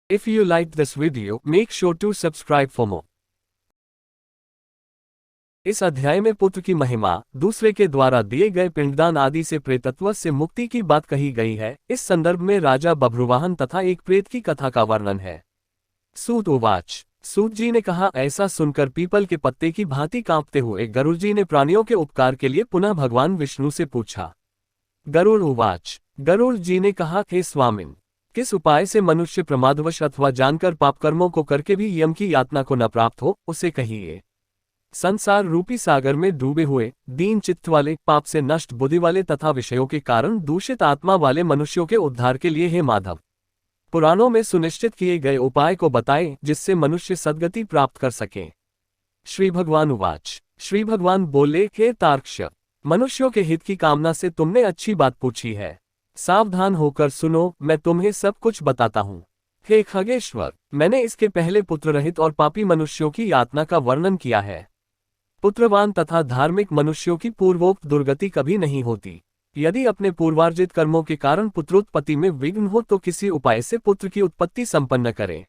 If you liked this video, make sure to subscribe for more. इस अध्याय में पुत्र की महिमा, दूसरे के द्वारा दिए गए पिंडदान आदि से प्रेतत्व से मुक्ति की बात कही गई है। इस संदर्भ में राजा बभ्रुवाहन तथा एक प्रेत की कथा का वर्णन है। सूत उवाच, सूत जी ने कहा, ऐसा सुनकर पीपल के पत्ते की भांति कांपते हुए गरुड़ जी ने प्राणियों के उपकार के लिए पुनः भगवान विष्णु से पूछा। गरुड़ उवाच, गरुड़ जी ने कहा, हे स्वामिन, किस उपाय से मनुष्य प्रमादवश अथवा जानकर पापकर्मों को करके भी यम की यातना को न प्राप्त हो, उसे कहिए। संसार रूपी सागर में डूबे हुए, दीन चित्त वाले, पाप से नष्ट बुद्धि वाले तथा विषयों के कारण दूषित आत्मा वाले मनुष्यों के उद्धार के लिए हे माधव, पुराणों में सुनिश्चित किए गए उपाय को बताएं, जिससे मनुष्य सद्गति प्राप्त कर सके। श्री भगवान उवाच, श्री भगवान बोले, हे तार्क्ष, मनुष्यों के हित की कामना से तुमने अच्छी बात पूछी है। सावधान होकर सुनो, मैं तुम्हें सब कुछ बताता हूँ। हे खगेश्वर, मैंने इसके पहले पुत्र रहित और पापी मनुष्यों की यातना का वर्णन किया है। पुत्रवान तथा धार्मिक मनुष्यों की पूर्वोक्त दुर्गति कभी नहीं होती। यदि अपने पूर्वार्जित कर्मों के कारण पुत्रोत्पत्ति में विघ्न हो तो किसी उपाय से पुत्र की उत्पत्ति संपन्न करें।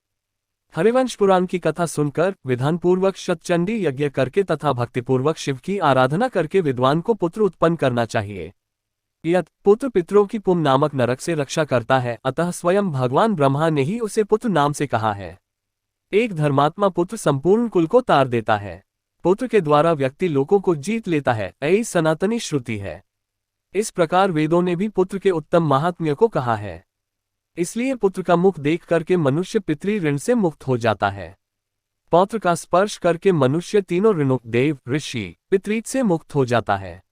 हरिवंश पुराण की कथा सुनकर, विधानपूर्वक शतचंडी यज्ञ करके तथा भक्तिपूर्वक शिव की आराधना करके विद्वान को पुत्र उत्पन्न करना चाहिए। यत् पुत्र पितरों की पुम नामक नरक से रक्षा करता है, अतः स्वयं भगवान ब्रह्मा ने ही उसे पुत्र नाम से कहा है। एक धर्मात्मा पुत्र संपूर्ण कुल को तार देता है। पुत्र के द्वारा व्यक्ति लोगों को जीत लेता है, ऐसी सनातनी श्रुति है। इस प्रकार वेदों ने भी पुत्र के उत्तम महात्म्य को कहा है। इसलिए पुत्र का मुख देख करके मनुष्य पितृ ऋण से मुक्त हो जाता है। पौत्र का स्पर्श करके मनुष्य तीनों ऋणों, देव, ऋषि, पितृत से मुक्त हो जाता है।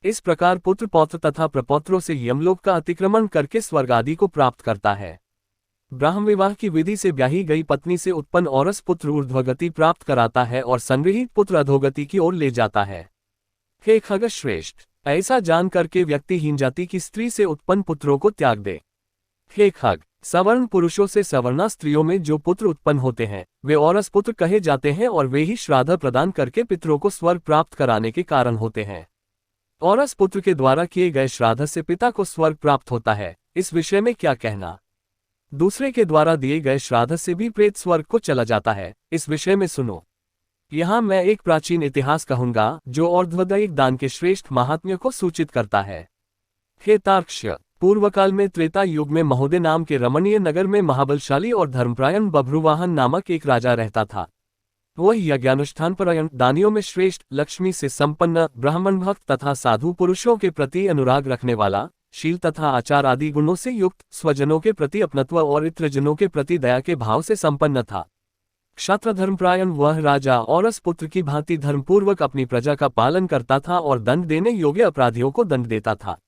इस प्रकार पुत्र पौत्र तथा प्रपौत्रों से यमलोक का अतिक्रमण करके स्वर्ग आदि को प्राप्त करता है। ब्राह्म विवाह की विधि से ब्याही गई पत्नी से उत्पन्न औरस पुत्र ऊर्ध्वगति प्राप्त कराता है और संगृहीत पुत्र अधोगति की ओर ले जाता है। हे खगश्रेष्ठ, ऐसा जान करके व्यक्ति हीन जाति की स्त्री से उत्पन्न पुत्रों को त्याग दे। हे खग, सवर्ण पुरुषों से सवर्णा स्त्रियों में जो पुत्र उत्पन्न होते हैं, वे औरस पुत्र कहे जाते हैं और वे ही श्राद्ध प्रदान करके पितरों को स्वर्ग प्राप्त कराने के कारण होते हैं। औरस पुत्र के द्वारा किए गए श्राद्ध से पिता को स्वर्ग प्राप्त होता है, इस विषय में क्या कहना। दूसरे के द्वारा दिए गए श्राद्ध से भी प्रेत स्वर्ग को चला जाता है, इस विषय में सुनो। यहाँ मैं एक प्राचीन इतिहास कहूंगा जो और्ध्वदैहिक दान के श्रेष्ठ महात्म्य को सूचित करता है। हे तार्क्ष, पूर्वकाल में त्रेता युग में महोदय नाम के रमणीय नगर में महाबलशाली और धर्मपरायण बभ्रुवाहन नामक एक राजा रहता था। वह यज्ञानुष्ठान परायण, दानियों में श्रेष्ठ, लक्ष्मी से संपन्न, ब्राह्मण भक्त तथा साधु पुरुषों के प्रति अनुराग रखने वाला, शील तथा आचार आदि गुणों से युक्त, स्वजनों के प्रति अपनत्व और इत्रजनों के प्रति दया के भाव से संपन्न था। क्षात्र धर्मपरायण वह राजा औरस पुत्र की भांति धर्मपूर्वक अपनी प्रजा का पालन करता था और दंड देने योग्य अपराधियों को दंड देता था।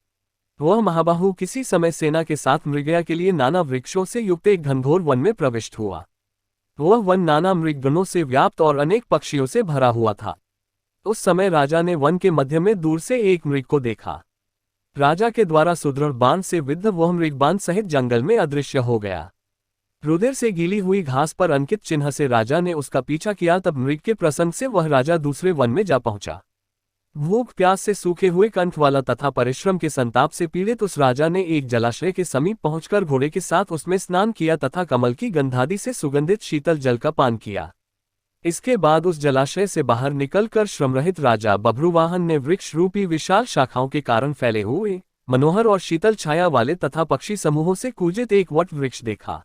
वह महाबाहु किसी समय सेना के साथ मृगया के लिए नाना वृक्षों से युक्त एक घनघोर वन में प्रविष्ट हुआ। वह वन नाना मृगगणों से व्याप्त और अनेक पक्षियों से भरा हुआ था। उस समय राजा ने वन के मध्य में दूर से एक मृग को देखा। राजा के द्वारा सुदृढ़ बाण से विद्ध वह मृग बाण सहित जंगल में अदृश्य हो गया। रुधिर से गीली हुई घास पर अंकित चिन्ह से राजा ने उसका पीछा किया, तब मृग के प्रसंग से वह राजा दूसरे वन में जा पहुंचा। भूख प्यास से सूखे हुए कंठ वाला तथा परिश्रम के संताप से पीड़ित उस राजा ने एक जलाशय के समीप पहुंचकर घोड़े के साथ उसमें स्नान किया तथा कमल की गंधादि से सुगंधित शीतल जल का पान किया। इसके बाद उस जलाशय से बाहर निकलकर श्रमरहित राजा बभ्रुवाहन ने वृक्ष रूपी विशाल शाखाओं के कारण फैले हुए, मनोहर और शीतल छाया वाले तथा पक्षी समूहों से कूजित एक वट वृक्ष देखा।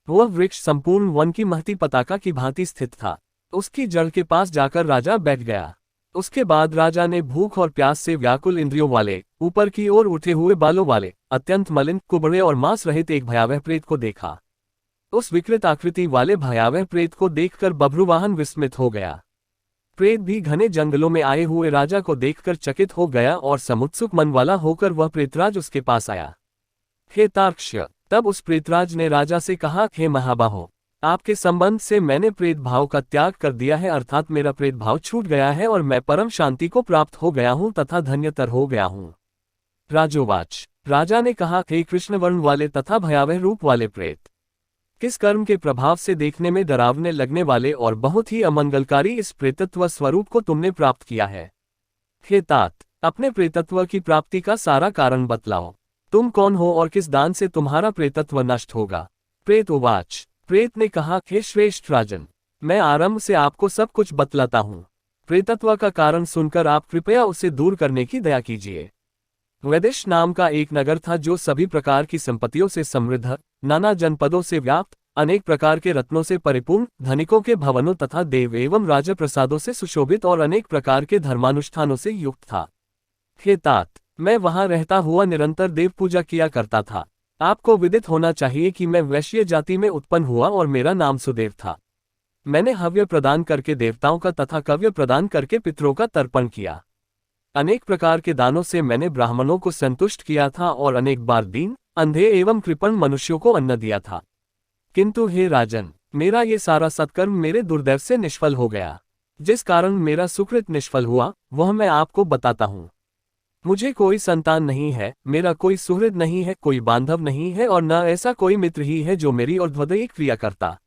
वह वृक्ष संपूर्ण वन की महती पताका की भांति स्थित था। उसकी जड़ के पास जाकर राजा बैठ गया। उसके बाद राजा ने भूख और प्यास से व्याकुल इंद्रियों वाले, ऊपर की ओर उठे हुए बालों वाले, अत्यंत मलिन, कुबड़े और मांस रहित एक भयावह प्रेत को देखा। उस विकृत आकृति वाले भयावह प्रेत को देखकर बभ्रुवाहन विस्मित हो गया। प्रेत भी घने जंगलों में आए हुए राजा को देखकर चकित हो गया और समुत्सुक मन वाला होकर वह प्रेतराज उसके पास आया। हे तार्क्ष, तब उस प्रेतराज ने राजा से कहा, हे महाबाहो, आपके संबंध से मैंने प्रेत भाव का त्याग कर दिया है, अर्थात मेरा प्रेत भाव छूट गया है और मैं परम शांति को प्राप्त हो गया हूँ तथा धन्यतर हो गया हूँ। राजोवाच, राजा ने कहा, हे कृष्ण वर्ण वाले तथा भयावह रूप वाले प्रेत, किस कर्म के प्रभाव से देखने में डरावने लगने वाले और बहुत ही अमंगलकारी इस प्रेतत्व स्वरूप को तुमने प्राप्त किया है। हे तात, अपने प्रेतत्व की प्राप्ति का सारा कारण बतलाओ। तुम कौन हो और किस दान से तुम्हारा प्रेतत्व नष्ट होगा। प्रेत उवाच, प्रेत ने कहा, हे श्रेष्ठ राजन, मैं आरंभ से आपको सब कुछ बतलाता हूँ। प्रेतत्व का कारण सुनकर आप कृपया उसे दूर करने की दया कीजिए। वैदेश नाम का एक नगर था जो सभी प्रकार की संपत्तियों से समृद्ध, नाना जनपदों से व्याप्त, अनेक प्रकार के रत्नों से परिपूर्ण, धनिकों के भवनों तथा देव एवं राजप्रसादों से सुशोभित और अनेक प्रकार के धर्मानुष्ठानों से युक्त था। हे तात, मैं वहां रहता हुआ निरंतर देव पूजा किया करता था। आपको विदित होना चाहिए कि मैं वैश्य जाति में उत्पन्न हुआ और मेरा नाम सुदेव था। मैंने हव्य प्रदान करके देवताओं का तथा कव्य प्रदान करके पितरों का तर्पण किया। अनेक प्रकार के दानों से मैंने ब्राह्मणों को संतुष्ट किया था और अनेक बार दीन, अंधे एवं कृपण मनुष्यों को अन्न दिया था। किंतु हे राजन, मेरा ये सारा सत्कर्म मेरे दुर्दैव से निष्फल हो गया। जिस कारण मेरा सुकृत निष्फल हुआ वह मैं आपको बताता हूँ। मुझे कोई संतान नहीं है, मेरा कोई सुहृद नहीं है, कोई बांधव नहीं है और न ऐसा कोई मित्र ही है जो मेरी ऊर्ध्वदेय क्रिया करता।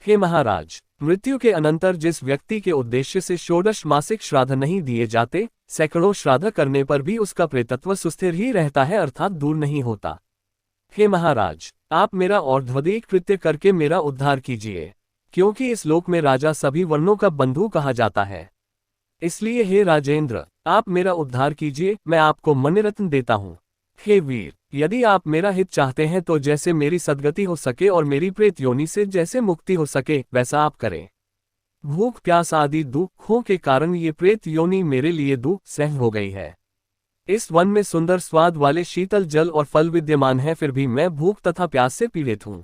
हे महाराज, मृत्यु के अनंतर जिस व्यक्ति के उद्देश्य से षोडश मासिक श्राद्ध नहीं दिए जाते, सैकड़ों श्राद्ध करने पर भी उसका प्रेतत्व सुस्थिर ही रहता है, अर्थात दूर नहीं होता। हे महाराज, आप मेरा ऊर्ध्वदेय कृत्य करके मेरा उद्धार कीजिए, क्योंकि इस लोक में राजा सभी वर्णों का बंधु कहा जाता है। इसलिए हे राजेंद्र, आप मेरा उद्धार कीजिए, मैं आपको मणिरत्न देता हूँ। हे वीर, यदि आप मेरा हित चाहते हैं तो जैसे मेरी सद्गति हो सके और मेरी प्रेत योनि से जैसे मुक्ति हो सके वैसा आप करें। भूख प्यास आदि दुखों के कारण ये प्रेत योनि मेरे लिए दुख सह हो गई है। इस वन में सुंदर स्वाद वाले शीतल जल और फल विद्यमान है, फिर भी मैं भूख तथा प्यास से पीड़ित हूँ।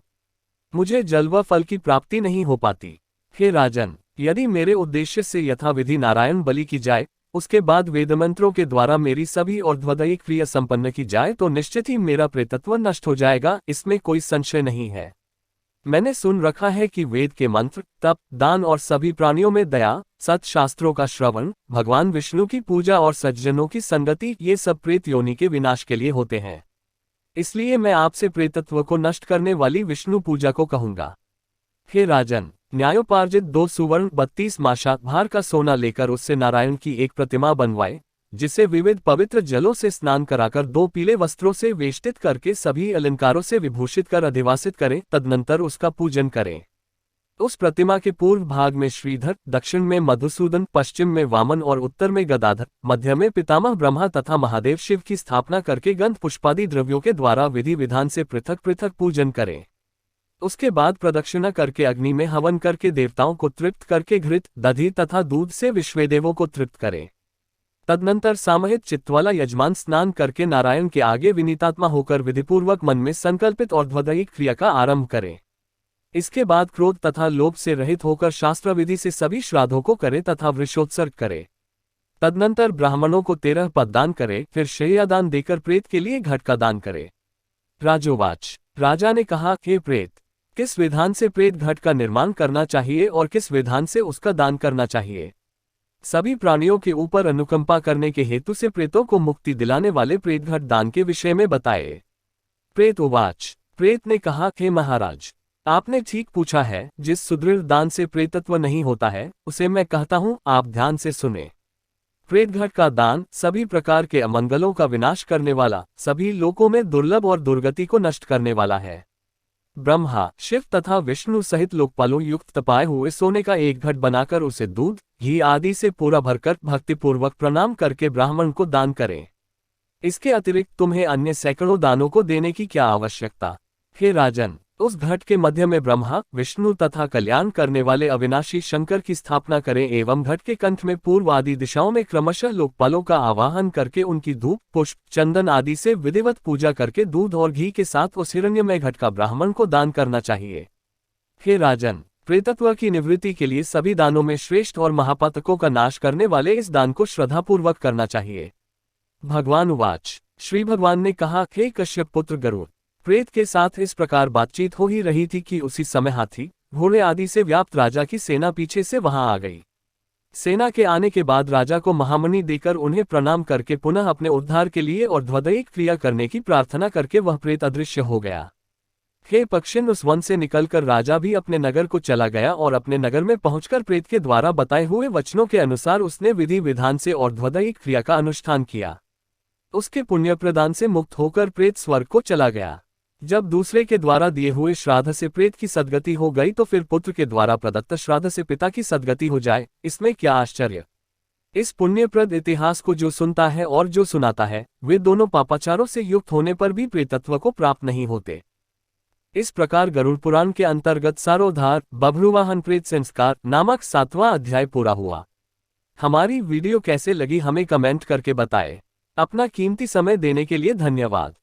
मुझे जल व फल की प्राप्ति नहीं हो पाती। हे राजन, यदि मेरे उद्देश्य से यथाविधि नारायण बलि की जाए, उसके बाद वेदमंत्रों के द्वारा मेरी सभी ऊर्ध्वदेय क्रिया संपन्न की जाए तो निश्चित ही मेरा प्रेतत्व नष्ट हो जाएगा, इसमें कोई संशय नहीं है। मैंने सुन रखा है कि वेद के मंत्र, तप, दान और सभी प्राणियों में दया, सत शास्त्रों का श्रवण, भगवान विष्णु की पूजा और सज्जनों की संगति, ये सब प्रेत योनि के विनाश के लिए होते हैं। इसलिए मैं आपसे प्रेतत्व को नष्ट करने वाली विष्णु पूजा को कहूंगा। हे राजन, न्यायोपार्जित 2 सुवर्ण 32 माशा भार का सोना लेकर उससे नारायण की एक प्रतिमा बनवाए, जिसे विविध पवित्र जलों से स्नान कराकर 2 पीले वस्त्रों से वेष्टित करके सभी अलंकारों से विभूषित कर अधिवासित करें, तदनंतर उसका पूजन करें। उस प्रतिमा के पूर्व भाग में श्रीधर, दक्षिण में मधुसूदन, पश्चिम में वामन और उत्तर में गदाधर, मध्य में पितामह ब्रह्मा तथा महादेव शिव की स्थापना करके गंध पुष्पादि द्रव्यों के द्वारा विधि विधान से पृथक पृथक पूजन करें। उसके बाद प्रदक्षिणा करके अग्नि में हवन करके देवताओं को तृप्त करके घृत, दधि तथा दूध से विश्वेदेवों को तृप्त करें। तदनंतर सामहित चित्तवाला यजमान स्नान करके नारायण के आगे विनीतात्मा होकर विधिपूर्वक मन में संकल्पित ऊर्ध्वदेय क्रिया का आरंभ करें। इसके बाद क्रोध तथा लोभ से रहित होकर शास्त्र विधि से सभी श्राद्धों को करे तथा वृषोत्सर्ग करे। तदनंतर ब्राह्मणों को 13 पद दान करे, फिर शय्यादान देकर प्रेत के लिए घट का दान करे। राजोवाच, राजा ने कहा, हे प्रेत, किस विधान से प्रेत घट का निर्माण करना चाहिए और किस विधान से उसका दान करना चाहिए? सभी प्राणियों के ऊपर अनुकंपा करने के हेतु से प्रेतों को मुक्ति दिलाने वाले प्रेत घट दान के विषय में बताए। प्रेत उवाच, प्रेत ने कहा, हे महाराज, आपने ठीक पूछा है। जिस सुदृढ़ दान से प्रेतत्व नहीं होता है उसे मैं कहता हूँ, आप ध्यान से सुने। प्रेत घट का दान सभी प्रकार के अमंगलों का विनाश करने वाला, सभी लोकों में दुर्लभ और दुर्गति को नष्ट करने वाला है। ब्रह्मा, शिव तथा विष्णु सहित लोकपालों युक्त तपाए हुए सोने का एक घट बनाकर उसे दूध, घी आदि से पूरा भरकर भक्तिपूर्वक प्रणाम करके ब्राह्मण को दान करें। इसके अतिरिक्त तुम्हें अन्य सैकड़ों दानों को देने की क्या आवश्यकता? हे राजन, उस घट के मध्य में ब्रह्मा, विष्णु तथा कल्याण करने वाले अविनाशी शंकर की स्थापना करें एवं घट के कंठ में पूर्व आदि दिशाओं में क्रमशः लोकपालों का आवाहन करके उनकी धूप, पुष्प, चंदन आदि से विधिवत पूजा करके दूध और घी के साथ उस हिरण्यमय घट का ब्राह्मण को दान करना चाहिए। हे राजन, प्रेतत्व की निवृत्ति के लिए सभी दानों में श्रेष्ठ और महापातकों का नाश करने वाले इस दान को श्रद्धापूर्वक करना चाहिए। भगवान उवाच, श्री भगवान ने कहा, हे कश्यप पुत्र गरुड़, प्रेत के साथ इस प्रकार बातचीत हो ही रही थी कि उसी समय हाथी, घोड़े आदि से व्याप्त राजा की सेना पीछे से वहां आ गई। सेना के आने के बाद राजा को महामणि देकर उन्हें प्रणाम करके पुनः अपने उद्धार के लिए ऊर्ध्वदेय क्रिया करने की प्रार्थना करके वह प्रेत अदृश्य हो गया। हे पक्षिन, उस वन से निकलकर राजा भी अपने नगर को चला गया और अपने नगर में पहुंचकर प्रेत के द्वारा बताए हुए वचनों के अनुसार उसने विधि विधान से ऊर्ध्वदेय क्रिया का अनुष्ठान किया। उसके पुण्य प्रदान से मुक्त होकर प्रेत स्वर्ग को चला गया। जब दूसरे के द्वारा दिए हुए श्राद्ध से प्रेत की सद्गति हो गई तो फिर पुत्र के द्वारा प्रदत्त श्राद्ध से पिता की सद्गति हो जाए, इसमें क्या आश्चर्य। इस पुण्यप्रद इतिहास को जो सुनता है और जो सुनाता है, वे दोनों पापाचारों से युक्त होने पर भी प्रेतत्व को प्राप्त नहीं होते। इस प्रकार गरुड़ पुराण के अंतर्गत सारोद्धार बभ्रुवाहन प्रेत संस्कार नामक 7वां अध्याय पूरा हुआ। हमारी वीडियो कैसे लगी हमें कमेंट करके बताएं। अपना कीमती समय देने के लिए धन्यवाद।